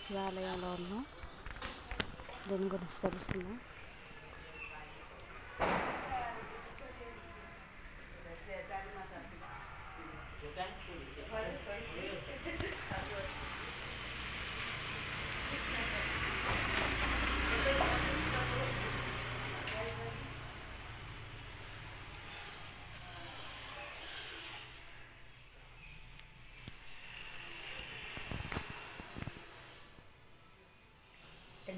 శివాలయంలో దీని గురించి తెలుసుకుందాం.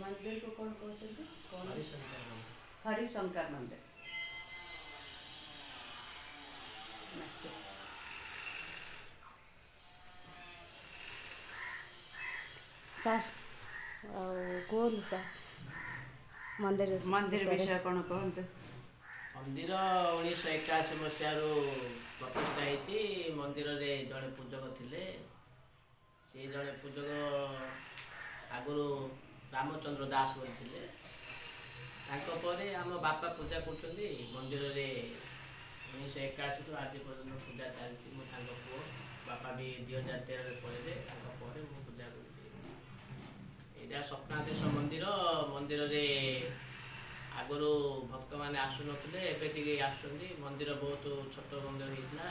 मंदिर को कौन कहते कौन? हरिशंकर मंदिर. सर कौन सर मंदिर विषय कौन कहते? मंदिर 1981 मसीहारू प्रतिष्ठा होती. मंदिर रे जड़े पूजक थिले. से जड़े पूजक आगुरु रामचंद्र दास बोलते. आम बापा पूजा कर मंदिर रे 1981 तो आज पर्यटन पूजा चलती. पुओ बापा भी 2013 पढ़े पूजा कर स्वप्नादेश मंदिर. मंदिर रे आगुरु भक्त मैंने आसु नथिले एबे आसुचंदी. मंदिर बहुत छोट मंदिर होता.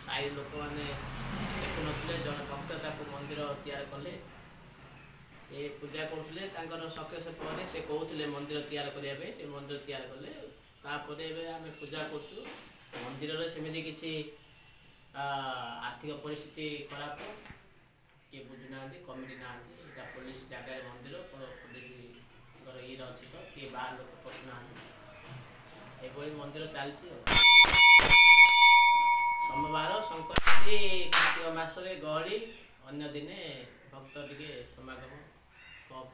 साई लोक मैंने देखु नथिले. जन भक्त ताको मंदिर तैयार कले. ये पूजा करते सक्सेस पर से कहते मंदिर तैयार करने से मंदिर तैयार कले. तापर आम पूजा कर मंदिर सेमती किसी आर्थिक परिस्थिति खराब किए बुझुना कमिटी ना पुलिस जगह मंदिर पुलिस ये अच्छी तो किए बाहर लोक पशुना ये मंदिर चलती. सोमवार संक्रांति कार्तिक मासरे गहली अन्य दिने भक्त टे समागम कम.